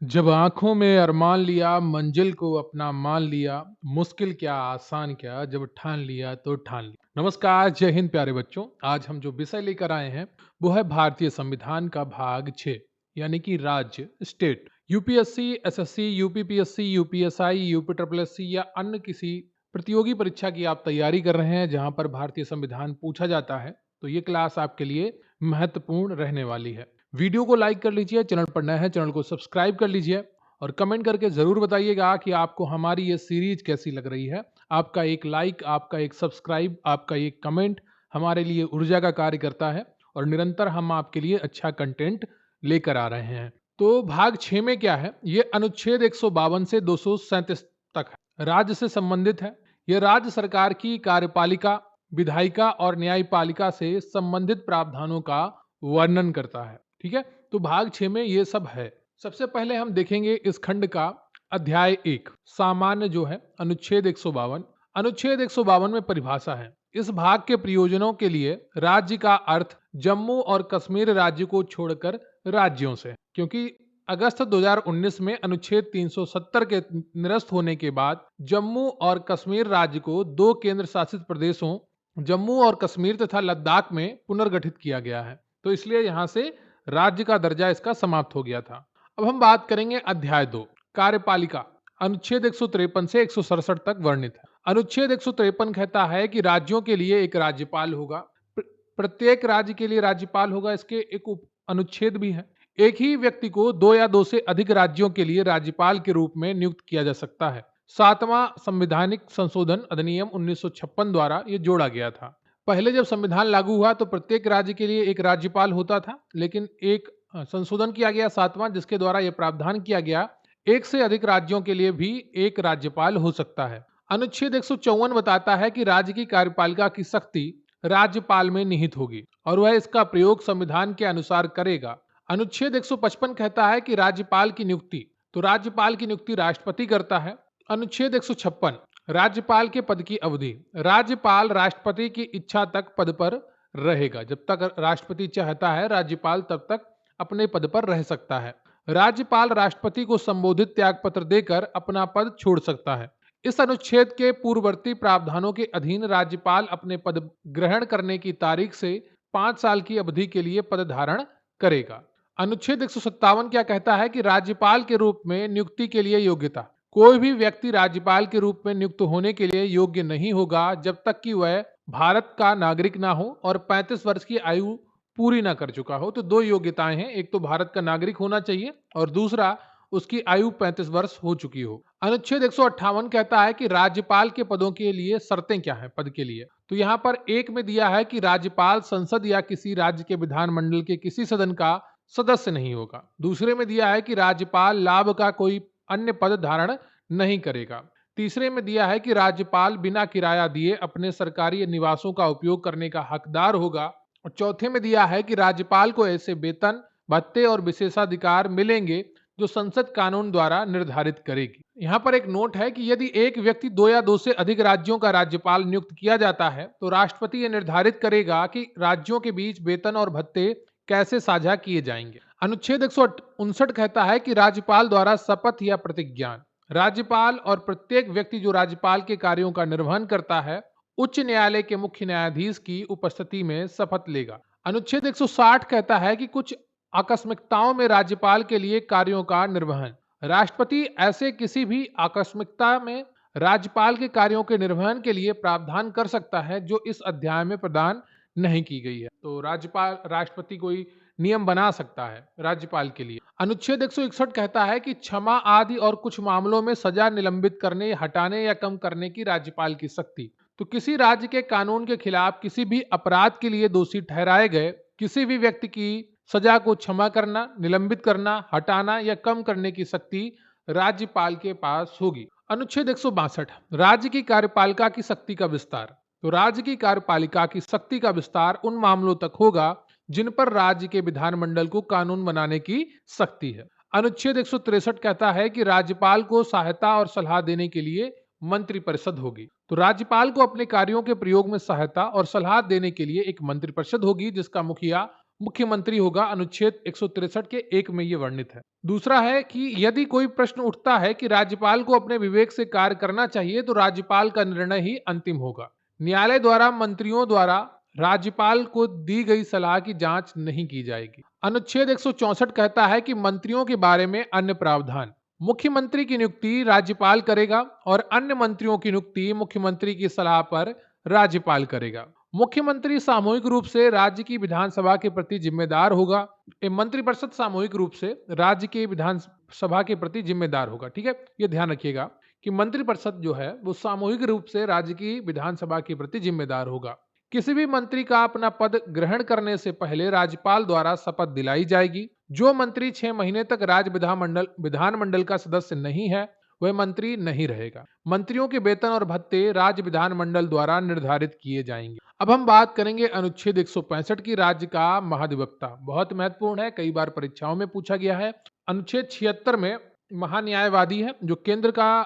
जब आँखों में अरमान लिया, मंजिल को अपना मान लिया, मुश्किल क्या आसान क्या, जब ठान लिया तो ठान लिया। नमस्कार, जय हिंद प्यारे बच्चों। आज हम जो विषय लेकर आए हैं, वो है भारतीय संविधान का भाग 6 यानी कि राज्य, state. UPSC, SSC, UPPSC, UPSI, UP triple SC या अन्य किसी प्रतियोगी परीक्षा की आप तैयारी कर रहे हैं जहां पर भारतीय संविधान पूछा जाता है, तो ये क्लास आपके लिए महत्वपूर्ण रहने वाली है। वीडियो को लाइक कर लीजिए, चैनल पर नए हैं चैनल को सब्सक्राइब कर लीजिए और कमेंट करके ज़रूर बताइएगा कि आपको हमारी ये सीरीज कैसी लग रही है। आपका एक लाइक, आपका एक सब्सक्राइब, आपका एक कमेंट हमारे लिए ऊर्जा का कार्य करता है और निरंतर हम आपके लिए अच्छा कंटेंट लेकर आ रहे हैं। तो भाग 6 में क्या है, ये अनुच्छेद 152 से 237 तक है, राज्य से संबंधित है। यह राज्य सरकार की कार्यपालिका, विधायिका और न्यायपालिका से संबंधित प्रावधानों का वर्णन करता है। ठीक है, तो भाग 6 में ये सब है। सबसे पहले हम देखेंगे इस खंड का अध्याय 1 सामान्य जो है अनुच्छेद 152। अनुच्छेद 152 में परिभाषा है। इस भाग के प्रयोजनों के लिए राज्य का अर्थ जम्मू और कश्मीर राज्य को छोड़कर राज्यों से, क्योंकि अगस्त 2019 में अनुच्छेद 370 के निरस्त होने के बाद जम्मू और कश्मीर राज्य को 2 केंद्र शासित प्रदेशों जम्मू और कश्मीर तथा लद्दाख में पुनर्गठित किया गया है। तो इसलिए यहां से राज्य का दर्जा इसका समाप्त हो गया था। अब हम बात करेंगे अध्याय 2 कार्यपालिका। अनुच्छेद 153 से 167 तक वर्णित है। अनुच्छेद 153 कहता है कि राज्यों के लिए एक राज्यपाल होगा। प्रत्येक राज्य के लिए राज्यपाल होगा। इसके एक उप अनुच्छेद भी है। एक ही व्यक्ति को 2 या 2 से अधिक राज्यों के लिए राज्यपाल के रूप में नियुक्त किया जा सकता है। 7वां संवैधानिक संशोधन अधिनियम 1956 द्वारा यह जोड़ा गया था। पहले जब संविधान लागू हुआ तो प्रत्येक राज्य के लिए एक राज्यपाल होता था, लेकिन एक संशोधन किया गया 7वां, जिसके द्वारा यह प्रावधान किया गया एक से अधिक राज्यों के लिए भी एक राज्यपाल हो सकता है। अनुच्छेद 154 बताता है कि राज्य की कार्यपालिका की शक्ति राज्यपाल में निहित होगी और वह इसका प्रयोग संविधान के अनुसार करेगा। अनुच्छेद 155 कहता है कि राज्यपाल की नियुक्ति राष्ट्रपति करता है। अनुच्छेद 156 राज्यपाल के पद की अवधि। राज्यपाल राष्ट्रपति की इच्छा तक पद पर रहेगा। जब तक राष्ट्रपति चाहता है, राज्यपाल तब तक अपने पद पर रह सकता है। राज्यपाल राष्ट्रपति को संबोधित त्यागपत्र देकर अपना पद छोड़ सकता है। इस अनुच्छेद के पूर्ववर्ती प्रावधानों के अधीन राज्यपाल अपने पद ग्रहण करने की तारीख से 5 साल की अवधि के लिए पद धारण करेगा। अनुच्छेद 157 क्या कहता है कि राज्यपाल के रूप में नियुक्ति के लिए योग्यता। कोई भी व्यक्ति राज्यपाल के रूप में नियुक्त होने के लिए योग्य नहीं होगा जब तक कि वह भारत का नागरिक ना हो और 35 वर्ष की आयु पूरी ना कर चुका हो। तो 2 योग्यताएं हैं, एक तो भारत का नागरिक होना चाहिए और दूसरा उसकी आयु 35 वर्ष हो चुकी हो। अनुच्छेद 158 कहता है कि राज्यपाल के पदों के लिए शर्तें क्या हैं पद के लिए। तो यहाँ पर एक में दिया है कि राज्यपाल संसद या किसी राज्य के विधानमंडल के किसी सदन का सदस्य नहीं होगा। दूसरे में दिया है कि राज्यपाल लाभ का कोई अन्य पद धारण नहीं करेगा। तीसरे में दिया है कि राज्यपाल बिना किराया दिए अपने सरकारी निवासों का उपयोग करने का हकदार होगा। और चौथे में दिया है कि राज्यपाल को ऐसे वेतन, भत्ते और विशेषाधिकार मिलेंगे जो संसद कानून द्वारा निर्धारित करेगी। यहाँ पर एक नोट है कि यदि एक व्यक्ति 2 या 2 से अधिक राज्यों का राज्यपाल नियुक्त किया जाता है तो राष्ट्रपति यह निर्धारित करेगा कि राज्यों के बीच वेतन और भत्ते कैसे साझा किए जाएंगे। अनुच्छेद 159 कहता है कि राज्यपाल द्वारा शपथ या प्रतिज्ञान। राज्यपाल और प्रत्येक व्यक्ति जो राज्यपाल के कार्यों का निर्वहन करता है उच्च न्यायालय के मुख्य न्यायाधीश की उपस्थिति में शपथ लेगा। अनुच्छेद 160 कहता है कि कुछ आकस्मिकताओं में राज्यपाल के लिए कार्यों का निर्वहन। राष्ट्रपति ऐसे किसी भी आकस्मिकता में राज्यपाल के कार्यों के निर्वहन के लिए प्रावधान कर सकता है जो इस अध्याय में प्रदान नहीं की गई है। तो राष्ट्रपति कोई नियम बना सकता है राज्यपाल के लिए। अनुच्छेद 161 कहता है कि क्षमा आदि और कुछ मामलों में सजा निलंबित करने, हटाने या कम करने की राज्यपाल की शक्ति। तो किसी राज्य के कानून के खिलाफ किसी भी अपराध के लिए दोषी ठहराए गए किसी भी व्यक्ति की सजा को क्षमा करना, निलंबित करना, हटाना या कम करने की शक्ति राज्यपाल के पास होगी। अनुच्छेद 162 राज्य की कार्यपालिका की शक्ति का विस्तार। तो राज्य की कार्यपालिका की शक्ति का विस्तार उन मामलों तक होगा जिन पर राज्य के विधानमंडल को कानून बनाने की शक्ति है। अनुच्छेद 163 कहता है कि राज्यपाल को सहायता और सलाह देने के लिए मंत्रिपरिषद होगी। तो राज्यपाल को अपने कार्यों के प्रयोग में सहायता और सलाह देने के लिए एक मंत्रिपरिषद होगी जिसका मुखिया मुख्यमंत्री होगा, अनुच्छेद 163 के 1 में ये वर्णित है। दूसरा है कि यदि कोई प्रश्न उठता है कि राज्यपाल को अपने विवेक से कार्य करना चाहिए तो राज्यपाल का निर्णय ही अंतिम होगा। न्यायालय द्वारा मंत्रियों द्वारा राज्यपाल को दी गई सलाह की जांच नहीं की जाएगी। अनुच्छेद 164 कहता है कि मंत्रियों के बारे में अन्य प्रावधान। मुख्यमंत्री की नियुक्ति राज्यपाल करेगा और अन्य मंत्रियों की नियुक्ति मुख्यमंत्री की सलाह पर राज्यपाल करेगा। मुख्यमंत्री सामूहिक रूप से राज्य की विधानसभा के प्रति जिम्मेदार होगा। मंत्रिपरिषद सामूहिक रूप से राज्य के विधानसभा के प्रति जिम्मेदार होगा। ठीक है, ये ध्यान रखिएगा कि मंत्रिपरिषद जो है वो सामूहिक रूप से राज्य की विधानसभा के प्रति जिम्मेदार होगा। किसी भी मंत्री का अपना पद ग्रहण करने से पहले राज्यपाल द्वारा शपथ दिलाई जाएगी। जो मंत्री 6 महीने तक राज्य विधानमंडल का सदस्य नहीं है वह मंत्री नहीं रहेगा। मंत्रियों के वेतन और भत्ते राज्य विधानमंडल द्वारा निर्धारित किए जाएंगे। अब हम बात करेंगे अनुच्छेद 165 की, राज्य का महाधिवक्ता। बहुत महत्वपूर्ण है, कई बार परीक्षाओं में पूछा गया है। अनुच्छेद 76 में महान्यायवादी है जो केंद्र का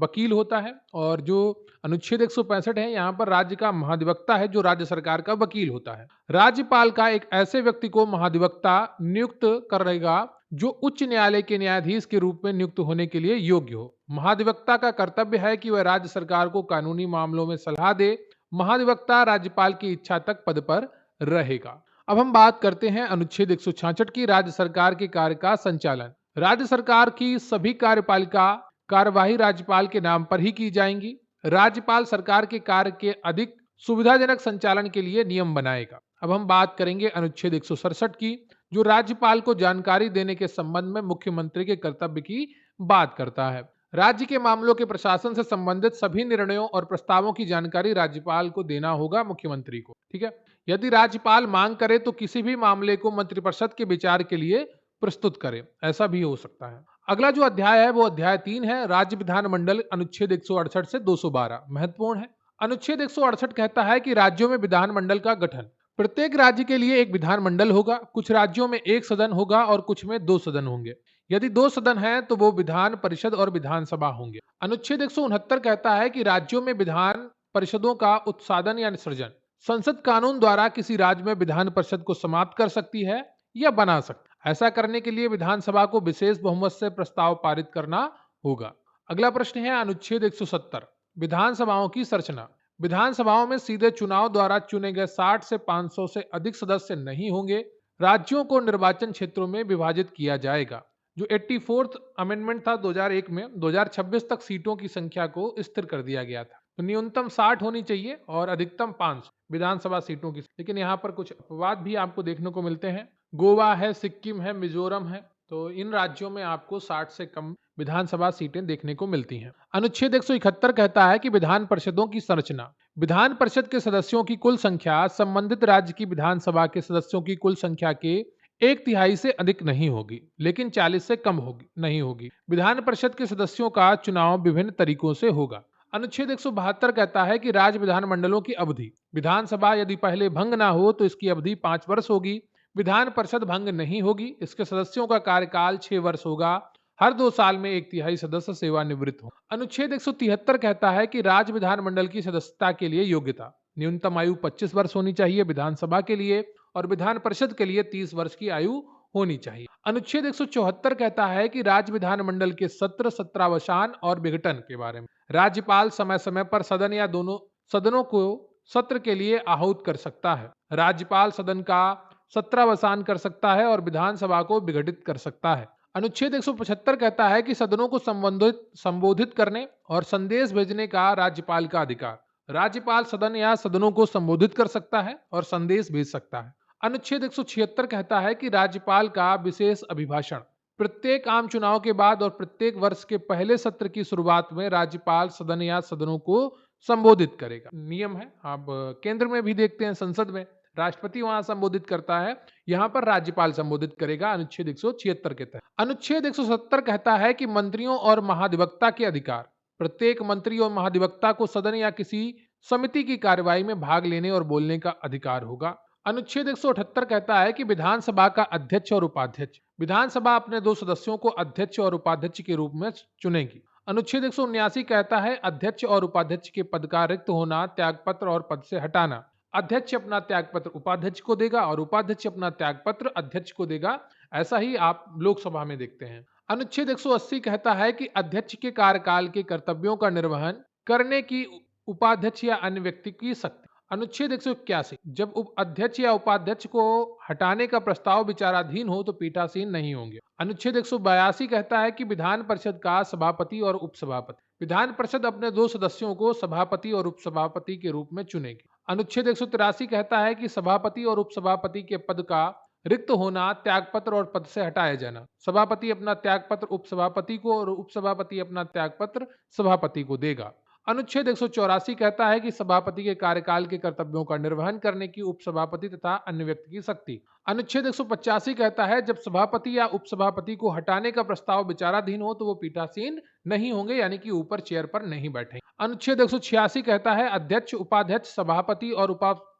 वकील होता है, और जो अनुच्छेद 165 है यहाँ पर राज्य का महाधिवक्ता है जो राज्य सरकार का वकील होता है। राज्यपाल का एक ऐसे व्यक्ति को महाधिवक्ता नियुक्त करेगा जो उच्च न्यायालय के न्यायाधीश के रूप में नियुक्त होने के लिए योग्य हो। महाधिवक्ता का कर्तव्य है कि वह राज्य सरकार को कानूनी मामलों में सलाह दे। महाधिवक्ता राज्यपाल की इच्छा तक पद पर रहेगा। अब हम बात करते हैं अनुच्छेद 166 की, राज्य सरकार के कार्य का संचालन। राज्य सरकार की सभी कार्यपालिका कार्यवाही राज्यपाल के नाम पर ही की जाएंगी। राज्यपाल सरकार के कार्य के अधिक सुविधाजनक संचालन के लिए नियम बनाएगा। अब हम बात करेंगे अनुच्छेद 167 की, जो राज्यपाल को जानकारी देने के संबंध में मुख्यमंत्री के कर्तव्य की बात करता है। राज्य के मामलों के प्रशासन से संबंधित सभी निर्णयों और प्रस्तावों की जानकारी राज्यपाल को देना होगा मुख्यमंत्री को। ठीक है, यदि राज्यपाल मांग करे तो किसी भी मामले को मंत्रिपरिषद के विचार के लिए प्रस्तुत करे, ऐसा भी हो सकता है। अगला जो अध्याय है वो अध्याय 3 है, राज्य विधानमंडल, अनुच्छेद 168 से 212, महत्वपूर्ण है। अनुच्छेद 168 कहता है कि राज्यों में विधानमंडल का गठन। प्रत्येक राज्य के लिए एक विधानमंडल होगा। कुछ राज्यों में एक सदन होगा और कुछ में 2 सदन होंगे। यदि 2 सदन हैं तो वो विधान परिषद और विधानसभा होंगे। अनुच्छेद 169 कहता है कि राज्यों में विधान परिषदों का उत्साधन या निसर्जन संसद कानून द्वारा किसी राज्य में विधान परिषद को समाप्त कर सकती है या बना सकती है। ऐसा करने के लिए विधानसभा को विशेष बहुमत से प्रस्ताव पारित करना होगा। अगला प्रश्न है अनुच्छेद 170, विधानसभाओं की संरचना। विधानसभाओं में सीधे चुनाव द्वारा चुने गए 60 से 500 से अधिक सदस्य नहीं होंगे। राज्यों को निर्वाचन क्षेत्रों में विभाजित किया जाएगा। जो 84th अमेंडमेंट था 2001 में, 2026 तक सीटों की संख्या को स्थिर कर दिया गया था। तो न्यूनतम 60 होनी चाहिए और अधिकतम 500 विधानसभा सीटों की। लेकिन यहाँ पर कुछ अपवाद भी आपको देखने को मिलते हैं। गोवा है, सिक्किम है, मिजोरम है, तो इन राज्यों में आपको 60 से कम विधानसभा सीटें देखने को मिलती हैं। अनुच्छेद 171 कहता है कि विधान परिषदों की संरचना। विधान परिषद के सदस्यों की कुल संख्या संबंधित राज्य की विधानसभा के सदस्यों की कुल संख्या के 1/3 से अधिक नहीं होगी, लेकिन 40 से कम नहीं होगी। विधान परिषद के सदस्यों का चुनाव विभिन्न तरीकों से होगा। अनुच्छेद 172 कहता है कि राज्य विधानमंडलों की अवधि। विधानसभा यदि पहले भंग ना हो तो इसकी अवधि 5 वर्ष होगी। विधान परिषद भंग नहीं होगी। इसके सदस्यों का कार्यकाल 6 वर्ष होगा। हर 2 साल में 1/3 सदस्य सेवानिवृत्त हो। अनुच्छेद 173 कहता है कि राज्य विधानमंडल की सदस्यता के लिए योग्यता। न्यूनतम आयु 25 वर्ष होनी चाहिए विधानसभा के लिए, और विधान परिषद के लिए 30 वर्ष की आयु होनी चाहिए। अनुच्छेद 174 कहता है कि राज्य विधानमंडल के सत्र, सत्रावसान और विघटन के बारे में। राज्यपाल समय समय पर सदन या दोनों सदनों को सत्र के लिए आहूत कर सकता है। राज्यपाल सदन का सत्रावसान कर सकता है और विधानसभा को विघटित कर सकता है। अनुच्छेद 175 कहता है कि सदनों को संबोधित करने और संदेश भेजने का राज्यपाल का अधिकार। राज्यपाल सदन या सदनों को संबोधित कर सकता है और संदेश भेज सकता है। अनुच्छेद 176 कहता है कि राज्यपाल का विशेष अभिभाषण। प्रत्येक आम चुनाव के बाद और प्रत्येक वर्ष के पहले सत्र की शुरुआत में राज्यपाल सदन या सदनों को संबोधित करेगा। नियम है, आप केंद्र में भी देखते हैं, संसद में राष्ट्रपति वहां संबोधित करता है, यहाँ पर राज्यपाल संबोधित करेगा अनुच्छेद 176 के तहत। अनुच्छेद 170 कहता है कि मंत्रियों और महाधिवक्ता के अधिकार। प्रत्येक मंत्री और महाधिवक्ता को सदन या किसी समिति की कार्यवाही में भाग लेने और बोलने का अधिकार होगा। अनुच्छेद 178 कहता है कि विधानसभा का अध्यक्ष और उपाध्यक्ष। विधानसभा अपने 2 सदस्यों को अध्यक्ष और उपाध्यक्ष के रूप में चुनेगी। अनुच्छेद 179 कहता है अध्यक्ष और उपाध्यक्ष के पद का रिक्त होना, त्यागपत्र और पद से हटाना अध्यक्ष अपना त्यागपत्र उपाध्यक्ष को देगा और उपाध्यक्ष अपना त्यागपत्र अध्यक्ष को देगा। ऐसा ही आप लोकसभा में देखते हैं। अनुच्छेद 180 कहता है कि अध्यक्ष के कार्यकाल के कर्तव्यों का निर्वहन करने की उपाध्यक्ष या अन्य व्यक्ति की शक्ति। अनुच्छेद 181 जब अध्यक्ष या उपाध्यक्ष को हटाने का प्रस्ताव विचाराधीन हो तो पीठासीन नहीं होंगे। अनुच्छेद 182 कहता है कि विधान परिषद का सभापति और उपसभापति, विधान परिषद अपने 2 सदस्यों को सभापति और उपसभापति के रूप में चुनेगी। अनुच्छेद 183 कहता है कि सभापति और उपसभापति के पद का रिक्त होना, त्यागपत्र और पद से हटाया जाना। सभापति अपना त्यागपत्र उपसभापति को और उपसभापति अपना त्यागपत्र सभापति को देगा। अनुच्छेद 184 कहता है कि सभापति के कार्यकाल के कर्तव्यों का निर्वहन करने की उपसभापति तथा अन्य व्यक्ति की शक्ति। अनुच्छेद 185 कहता है जब सभापति या उपसभापति को हटाने का प्रस्ताव विचाराधीन हो तो वो पीठासीन नहीं होंगे, यानी कि ऊपर चेयर पर नहीं बैठेंगे। अनुच्छेद 186 कहता है अध्यक्ष, उपाध्यक्ष, सभापति और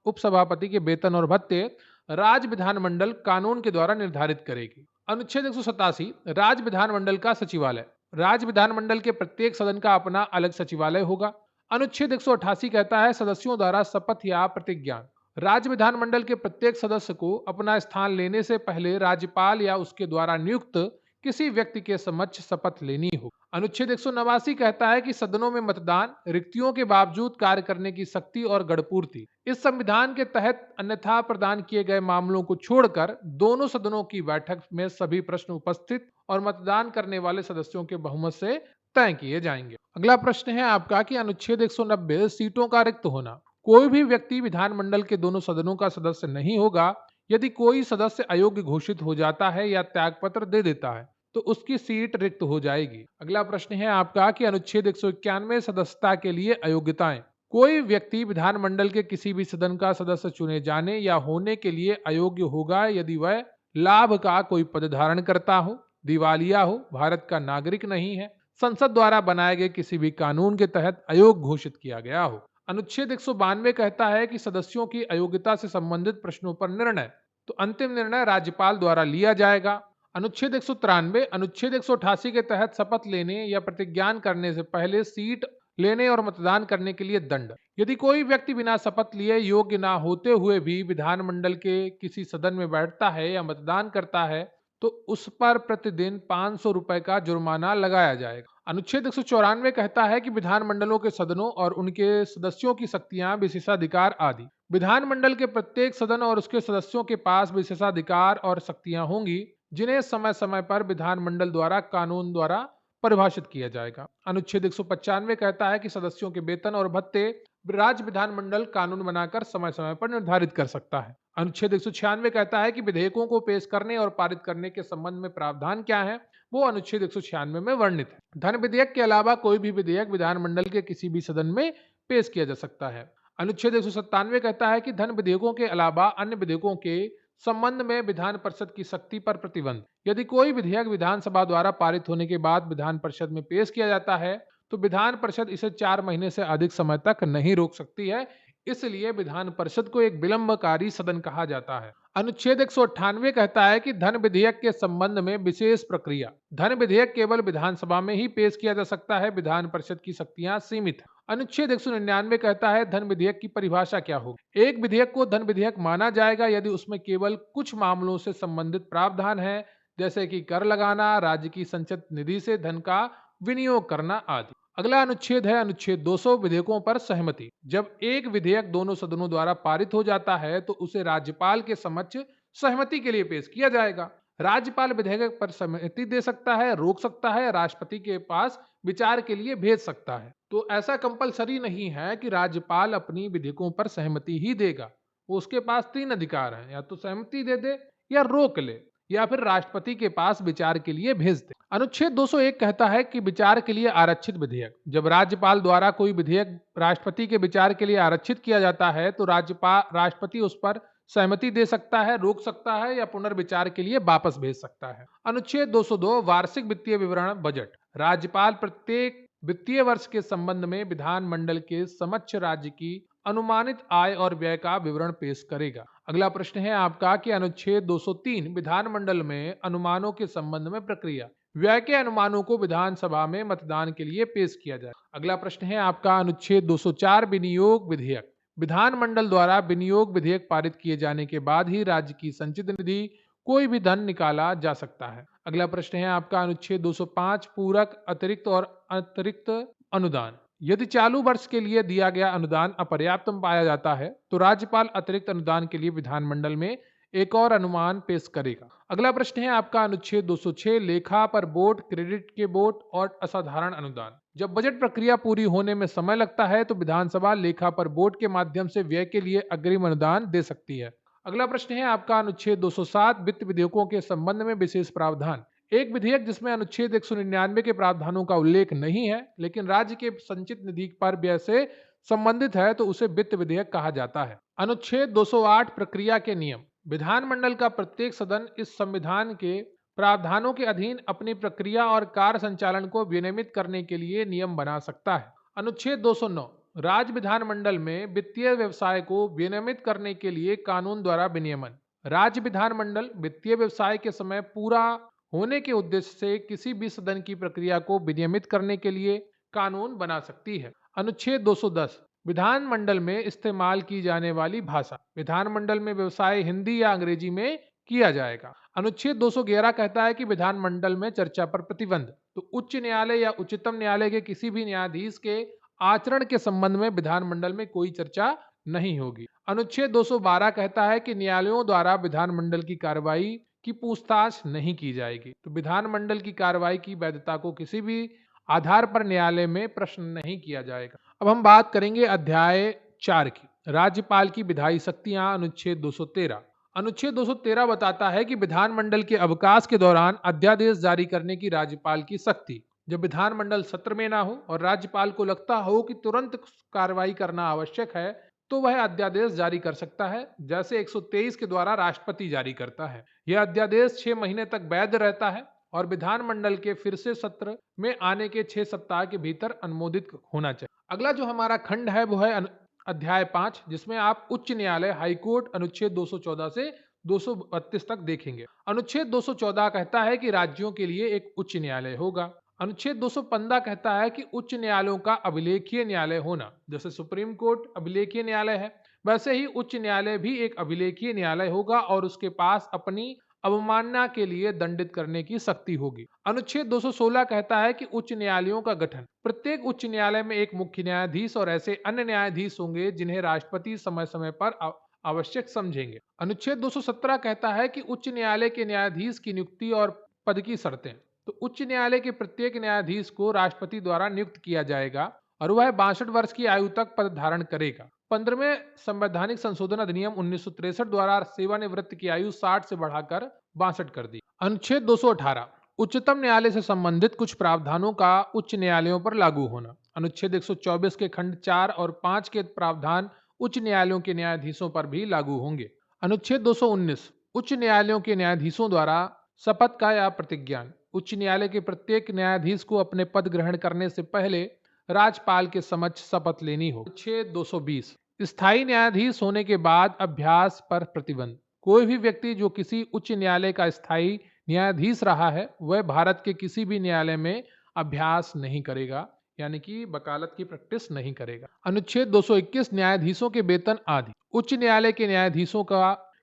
उपसभापति के वेतन और भत्ते राज्य विधानमंडल कानून के द्वारा निर्धारित करेगी। अनुच्छेद 187 राज्य विधानमंडल का सचिवालय, राज्य विधानमंडल के प्रत्येक सदन का अपना अलग सचिवालय होगा। अनुच्छेद 188 कहता है सदस्यों द्वारा शपथ या प्रतिज्ञा, राज्य विधानमंडल के प्रत्येक सदस्य को अपना स्थान लेने से पहले राज्यपाल या उसके द्वारा नियुक्त किसी व्यक्ति के समक्ष शपथ लेनी हो। अनुच्छेद 189 कहता है कि सदनों में मतदान, रिक्तियों के बावजूद कार्य करने की शक्ति और गणपूर्ति। इस संविधान के तहत अन्यथा प्रदान किए गए मामलों को छोड़कर दोनों सदनों की बैठक में सभी प्रश्न उपस्थित और मतदान करने वाले सदस्यों के बहुमत से तय किए जाएंगे। अगला प्रश्न है आपका कि अनुच्छेद 190 सीटों का रिक्त होना। कोई भी व्यक्ति विधानमंडल के दोनों सदनों का सदस्य नहीं होगा। यदि कोई सदस्य अयोग्य घोषित हो जाता है या त्यागपत्र दे देता है तो उसकी सीट रिक्त हो जाएगी। अगला प्रश्न है आपका कि अनुच्छेद 191 सदस्यता के लिए अयोग्यताएं। कोई व्यक्ति विधानमंडल के किसी भी सदन का सदस्य चुने जाने या होने के लिए अयोग्य होगा यदि वह लाभ का कोई पद धारण करता हो, दिवालिया हो, भारत का नागरिक नहीं है, संसद द्वारा बनाए गए किसी भी कानून के तहत अयोग्य घोषित किया गया हो। अनुच्छेद 192 कहता है कि सदस्यों की अयोग्यता से संबंधित प्रश्नों पर निर्णय तो अंतिम निर्णय राज्यपाल द्वारा लिया जाएगा। अनुच्छेद 193 अनुच्छेद 188 के तहत शपथ लेने या प्रतिज्ञान करने से पहले सीट लेने और मतदान करने के लिए दंड। यदि कोई व्यक्ति बिना शपथ लिए योग्य ना होते हुए भी विधानमंडल के किसी सदन में बैठता है या मतदान करता है तो उस पर प्रतिदिन 500 रुपए का जुर्माना लगाया जाएगा। अनुच्छेद 194 कहता है कि विधानमंडलों के सदनों और उनके सदस्यों की शक्तियां, विशेषाधिकार आदि। विधानमंडल के प्रत्येक सदन और उसके सदस्यों के पास विशेषाधिकार और शक्तियां होंगी जिन्हें समय समय पर विधानमंडल द्वारा कानून द्वारा परिभाषित किया जाएगा। अनुच्छेद 195 कहता है कि सदस्यों के वेतन और भत्ते राज्य विधानमंडल कानून बनाकर समय समय पर निर्धारित कर सकता है। अनुच्छेद 196 कहता है कि विधेयकों को पेश करने और पारित करने के संबंध में प्रावधान क्या है, वो अनुच्छेद 196 में वर्णित है। धन विधेयक के अलावा कोई भी विधेयक विधानमंडल के किसी भी सदन में पेश किया जा सकता है। अनुच्छेद 197 कहता है कि धन विधेयकों के अलावा अन्य विधेयकों के संबंध में विधान परिषद की शक्ति पर प्रतिबंध। यदि कोई विधेयक विधानसभा द्वारा पारित होने के बाद विधान परिषद में पेश किया जाता है तो विधान परिषद इसे 4 महीने से अधिक समय तक नहीं रोक सकती है, इसलिए विधान परिषद को एक विलंबकारी सदन कहा जाता है। अनुच्छेद 198 कहता है कि धन विधेयक के संबंध में विशेष प्रक्रिया। धन विधेयक केवल विधानसभा में ही पेश किया जा सकता है, विधान परिषद की शक्तियां सीमित है। अनुच्छेद 199 कहता है धन विधेयक की परिभाषा क्या होगी। एक विधेयक को धन विधेयक माना जाएगा यदि उसमें केवल कुछ मामलों से संबंधित प्रावधान है, जैसे कि कर लगाना, राज्य की संचित निधि से धन का विनियोग करना आदि। अगला अनुच्छेद है अनुच्छेद 200 विधेयकों पर सहमति। जब एक विधेयक दोनों सदनों द्वारा पारित हो जाता है तो उसे राज्यपाल के समक्ष सहमति के लिए पेश किया जाएगा। राज्यपाल विधेयक पर सहमति दे सकता है, रोक सकता है, राष्ट्रपति के पास विचार के लिए भेज सकता है। तो ऐसा कंपलसरी नहीं है कि राज्यपाल अपनी विधेयकों पर सहमति ही देगा। वो उसके पास 3 अधिकार हैं, या तो सहमति दे दे या रोक ले या फिर राष्ट्रपति के पास विचार के लिए भेज दे। अनुच्छेद 201 कहता है कि विचार के लिए आरक्षित विधेयक। जब राज्यपाल द्वारा कोई विधेयक राष्ट्रपति के विचार के लिए आरक्षित किया जाता है तो राष्ट्रपति उस पर सहमति दे सकता है, रोक सकता है या पुनर्विचार के लिए वापस भेज सकता है। अनुच्छेद 202 वार्षिक वित्तीय विवरण बजट। राज्यपाल प्रत्येक वित्तीय वर्ष के संबंध में विधानमंडल के समक्ष राज्य की अनुमानित आय और व्यय का विवरण पेश करेगा। अगला प्रश्न है आपका कि अनुच्छेद 203 विधानमंडल में अनुमानों के संबंध में प्रक्रिया। व्यय के अनुमानों को विधानसभा में मतदान के लिए पेश किया जाए। अगला प्रश्न है आपका अनुच्छेद 204 विनियोग विधेयक। विधानमंडल द्वारा विनियोग विधेयक पारित किए जाने के बाद ही राज्य की संचित निधि कोई भी धन निकाला जा सकता है। अगला प्रश्न है आपका अनुच्छेद 205 पूरक अतिरिक्त और अतिरिक्त अनुदान। यदि चालू वर्ष के लिए दिया गया अनुदान अपर्याप्त पाया जाता है तो राज्यपाल अतिरिक्त अनुदान के लिए विधानमंडल में एक और अनुमान पेश करेगा। अगला प्रश्न है आपका अनुच्छेद 206 लेखा पर बोर्ड, क्रेडिट के बोर्ड और असाधारण अनुदान। जब बजट प्रक्रिया पूरी होने में समय लगता है तो विधानसभा लेखा पर बोर्ड के माध्यम से व्यय के लिए अग्रिम अनुदान दे सकती है। अगला प्रश्न है आपका अनुच्छेद 207 वित्त विधेयकों के संबंध में विशेष प्रावधान। एक विधेयक जिसमें अनुच्छेद 199 के प्रावधानों का उल्लेख नहीं है लेकिन राज्य के संचित निधि पर व्यय से संबंधित है तो उसे वित्त विधेयक कहा जाता है। अनुच्छेद 208 प्रक्रिया के नियम। विधानमंडल का प्रत्येक सदन इस संविधान के प्रावधानों के अधीन अपनी प्रक्रिया और कार्य संचालन को विनियमित करने के लिए नियम बना सकता है। अनुच्छेद 209 राज्य विधानमंडल में वित्तीय व्यवसाय को विनियमित करने के लिए कानून द्वारा विनियमन। राज्य विधानमंडल वित्तीय व्यवसाय के समय पूरा होने के उद्देश्य से किसी भी सदन की प्रक्रिया को विनियमित करने के लिए कानून बना सकती है। अनुच्छेद 210 विधानमंडल में इस्तेमाल की जाने वाली भाषा। विधानमंडल में व्यवसाय हिंदी या अंग्रेजी में किया जाएगा। अनुच्छेद 211 कहता है कि विधानमंडल में चर्चा पर प्रतिबंध। तो उच्च न्यायालय या उच्चतम न्यायालय के किसी भी न्यायाधीश के आचरण के संबंध में विधानमंडल में कोई चर्चा नहीं होगी। अनुच्छेद 212 कहता है कि न्यायालयों द्वारा विधानमंडल की कार्रवाई की पूछताछ नहीं की जाएगी। तो विधानमंडल की कार्रवाई की वैधता को किसी भी आधार पर न्यायालय में प्रश्न नहीं किया जाएगा। अब हम बात करेंगे अध्याय 4 की, राज्यपाल की विधायी शक्तियां। अनुच्छेद 213 अनुच्छेद 213 बताता है कि विधानमंडल के अवकाश के दौरान अध्यादेश जारी करने की राज्यपाल की शक्ति। जब विधानमंडल सत्र में ना हो और राज्यपाल को लगता हो कि तुरंत कार्रवाई करना आवश्यक है तो वह अध्यादेश जारी कर सकता है, जैसे 123 के द्वारा राष्ट्रपति जारी करता है। यह अध्यादेश 6 महीने तक वैध रहता है और विधानमंडल के फिर से सत्र में आने के 6 सप्ताह के भीतर अनुमोदित होना चाहिए। अगला जो हमारा खंड है वो है अध्याय 5, जिसमें आप उच्च न्यायालय हाईकोर्ट अनुच्छेद 214 से 232 तक देखेंगे। अनुच्छेद 214 कहता है कि राज्यों के लिए एक उच्च न्यायालय होगा। अनुच्छेद 215 कहता है कि उच्च न्यायालयों का अभिलेखीय न्यायालय होना। जैसे सुप्रीम कोर्ट अभिलेखीय न्यायालय है वैसे ही उच्च न्यायालय भी एक अभिलेखीय न्यायालय होगा और उसके पास अपनी अवमानना के लिए दंडित करने की शक्ति होगी। अनुच्छेद 216 कहता है कि उच्च न्यायालयों का गठन। प्रत्येक उच्च न्यायालय में एक मुख्य न्यायाधीश और ऐसे अन्य न्यायाधीश होंगे जिन्हें राष्ट्रपति समय समय पर आवश्यक समझेंगे। अनुच्छेद 217 कहता है कि उच्च न्यायालय के न्यायाधीश की नियुक्ति और पद की शर्तें। तो उच्च न्यायालय के प्रत्येक न्यायाधीश को राष्ट्रपति द्वारा नियुक्त किया जाएगा और वह 62 वर्ष की आयु तक पद धारण करेगा। 15वें संवैधानिक संशोधन अधिनियम 1963 द्वारा सेवानिवृत्ति की आयु 60 से बढ़ाकर 62 कर दी। अनुच्छेद 218 उच्चतम न्यायालय से संबंधित कुछ प्रावधानों का उच्च न्यायालयों पर लागू होना। अनुच्छेद 124 के खंड 4 और 5 के प्रावधान उच्च न्यायालयों के न्यायाधीशों पर भी लागू होंगे। अनुच्छेद 219 उच्च न्यायालयों के न्यायाधीशों द्वारा शपथ का या प्रतिज्ञान। उच्च न्यायालय के प्रत्येक न्यायाधीश को अपने पद ग्रहण करने से पहले राज्यपाल के समक्ष शपथ लेनी हो। अनुच्छेद 220 स्थायी न्यायाधीश होने के बाद अभ्यास पर प्रतिबंध। कोई भी व्यक्ति जो किसी उच्च न्यायालय का स्थायी न्यायाधीश रहा है वह भारत के किसी भी न्यायालय में अभ्यास नहीं करेगा, यानी कि वकालत की प्रैक्टिस नहीं करेगा। अनुच्छेद 221 न्यायाधीशों के वेतन आदि। उच्च न्यायालय के न्यायाधीशों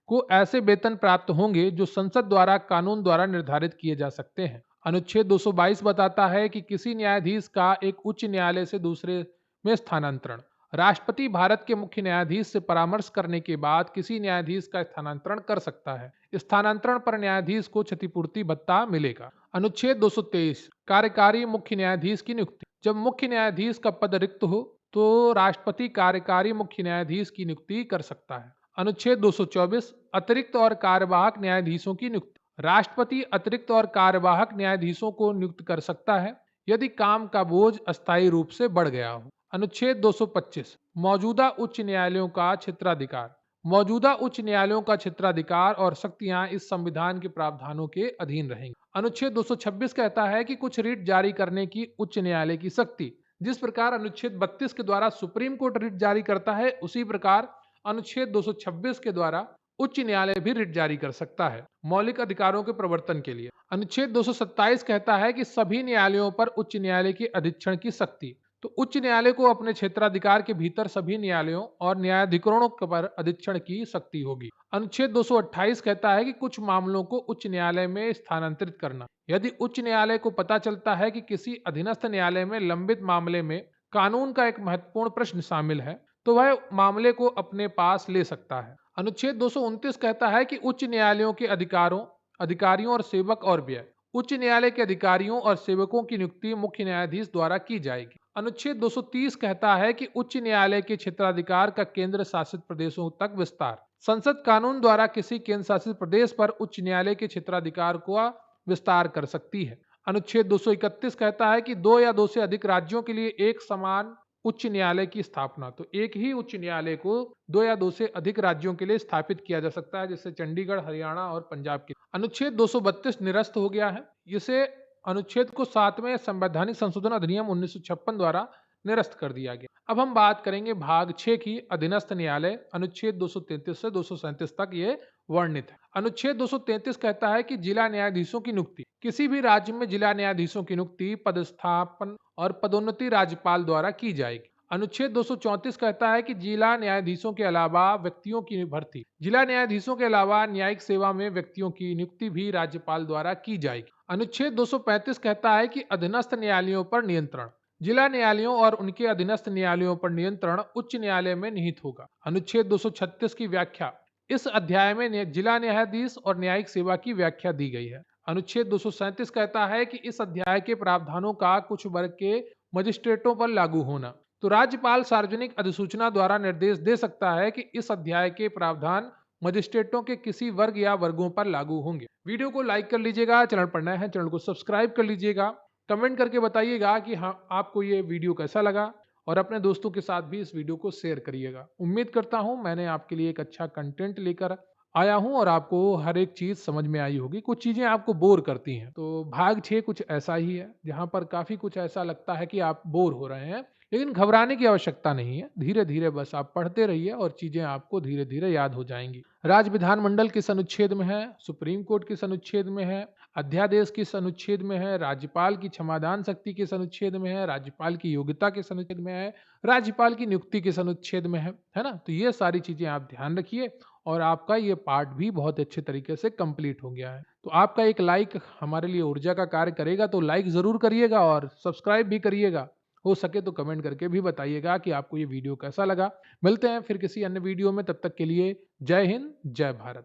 को ऐसे वेतन प्राप्त होंगे जो संसद द्वारा कानून द्वारा निर्धारित किए जा सकते हैं। अनुच्छेद 222 बताता है कि किसी न्यायाधीश का एक उच्च न्यायालय से दूसरे में स्थानांतरण। राष्ट्रपति भारत के मुख्य न्यायाधीश से परामर्श करने के बाद किसी न्यायाधीश का स्थानांतरण कर सकता है। स्थानांतरण पर न्यायाधीश को क्षतिपूर्ति भत्ता मिलेगा। अनुच्छेद 223 कार्यकारी मुख्य न्यायाधीश की नियुक्ति। जब मुख्य न्यायाधीश का पद रिक्त हो तो राष्ट्रपति कार्यकारी मुख्य न्यायाधीश की नियुक्ति कर सकता है। अनुच्छेद 224 अतिरिक्त और कार्यवाहक न्यायाधीशों की नियुक्ति। राष्ट्रपति अतिरिक्त और कार्यवाहक न्यायाधीशों को नियुक्त कर सकता है यदि काम का बोझ अस्थायी रूप से बढ़ गया हो। अनुच्छेद 225 मौजूदा उच्च न्यायालयों का क्षेत्राधिकार। मौजूदा उच्च न्यायालयों का क्षेत्राधिकार और शक्तियां इस संविधान के प्रावधानों के अधीन रहेंगी। अनुच्छेद 226 कहता है कि कुछ रिट जारी करने की उच्च न्यायालय की शक्ति। जिस प्रकार अनुच्छेद 32 के द्वारा सुप्रीम कोर्ट रिट जारी करता है उसी प्रकार अनुच्छेद 226 के द्वारा उच्च न्यायालय भी रिट जारी कर सकता है मौलिक अधिकारों के प्रवर्तन के लिए। अनुच्छेद 227 कहता है कि सभी न्यायालयों पर उच्च न्यायालय के अधीक्षण की शक्ति। तो उच्च न्यायालय को अपने क्षेत्राधिकार के भीतर सभी न्यायालयों और न्यायाधिकरणों पर अधीक्षण की शक्ति होगी। अनुच्छेद 228 कहता है कि कुछ मामलों को उच्च न्यायालय में स्थानांतरित करना। यदि उच्च न्यायालय को पता चलता है कि किसी अधीनस्थ न्यायालय में लंबित मामले में कानून का एक महत्वपूर्ण प्रश्न शामिल है, तो वह मामले को अपने पास ले सकता है। अनुच्छेद 229 कहता है कि उच्च न्यायालयों के अधिकारियों और सेवक और व्यय। उच्च न्यायालय के अधिकारियों और सेवकों की नियुक्ति मुख्य न्यायाधीश द्वारा की जाएगी। अनुच्छेद 230 कहता है कि उच्च न्यायालय के क्षेत्राधिकार का केंद्र शासित प्रदेशों तक विस्तार। संसद कानून द्वारा किसी केंद्र शासित प्रदेश पर उच्च न्यायालय के क्षेत्राधिकार को विस्तार कर सकती है। अनुच्छेद 231 कहता है कि दो या दो से अधिक राज्यों के लिए एक समान उच्च न्यायालय की स्थापना। तो एक ही उच्च न्यायालय को दो या दो से अधिक राज्यों के लिए स्थापित किया जा सकता है, जैसे चंडीगढ़, हरियाणा और पंजाब की। अनुच्छेद 232 निरस्त हो गया है। इसे अनुच्छेद को 7वें संवैधानिक संशोधन अधिनियम 1956 द्वारा निरस्त कर दिया गया। अब हम बात करेंगे भाग 6 की, अधीनस्थ न्यायालय। अनुच्छेद 233 से 237 तक ये वर्णित है। अनुच्छेद 233 कहता है कि जिला न्यायाधीशों की नियुक्ति। किसी भी राज्य में जिला न्यायाधीशों की नियुक्ति, पदस्थापन और पदोन्नति राज्यपाल द्वारा की जाएगी। अनुच्छेद 234 कहता है कि जिला न्यायाधीशों के अलावा व्यक्तियों की भर्ती, जिला न्यायाधीशों के अलावा न्यायिक सेवा में व्यक्तियों की नियुक्ति भी राज्यपाल द्वारा की जाएगी। अनुच्छेद 235 कहता है कि अधीनस्थ न्यायालयों पर नियंत्रण, जिला न्यायालयों और उनके अधीनस्थ न्यायालयों पर नियंत्रण उच्च न्यायालय में निहित होगा। अनुच्छेद 236 की व्याख्या। इस अध्याय में जिला न्यायाधीश और न्यायिक सेवा की व्याख्या दी गई है। अनुच्छेद 237 कहता है कि इस अध्याय के प्रावधानों का कुछ वर्ग के मजिस्ट्रेटों पर लागू होना। तो राज्यपाल सार्वजनिक अधिसूचना द्वारा निर्देश दे सकता है कि इस अध्याय के प्रावधान मजिस्ट्रेटों के किसी वर्ग या वर्गों पर लागू होंगे। वीडियो को लाइक कर लीजिएगा, चैनल पर नए हैं चैनल को सब्सक्राइब कर लीजिएगा, कमेंट करके बताइएगा कि हाँ आपको ये वीडियो कैसा लगा, और अपने दोस्तों के साथ भी इस वीडियो को शेयर करिएगा। उम्मीद करता हूँ मैंने आपके लिए एक अच्छा कंटेंट लेकर आया हूँ और आपको हर एक चीज़ समझ में आई होगी। कुछ चीज़ें आपको बोर करती हैं, तो भाग 6 कुछ ऐसा ही है, जहाँ पर काफ़ी कुछ ऐसा लगता है कि आप बोर हो रहे हैं, लेकिन घबराने की आवश्यकता नहीं है। धीरे धीरे बस आप पढ़ते रहिए और चीज़ें आपको धीरे धीरे याद हो जाएंगी। राज्य विधानमंडल किस अनुच्छेद में है, सुप्रीम कोर्ट किस अनुच्छेद में है, अध्यादेश किस अनुच्छेद में है, राज्यपाल की क्षमादान शक्ति किस अनुच्छेद में है, राज्यपाल की योग्यता किस अनुच्छेद में है, राज्यपाल की नियुक्ति किस अनुच्छेद में है ना। तो ये सारी चीजें आप ध्यान रखिए और आपका ये पार्ट भी बहुत अच्छे तरीके से कंप्लीट हो गया है। तो आपका एक लाइक हमारे लिए ऊर्जा का कार्य करेगा, तो लाइक जरूर करिएगा और सब्सक्राइब भी करिएगा। हो सके तो कमेंट करके भी बताइएगा कि आपको ये वीडियो कैसा लगा। मिलते हैं फिर किसी अन्य वीडियो में, तब तक के लिए जय हिंद, जय भारत।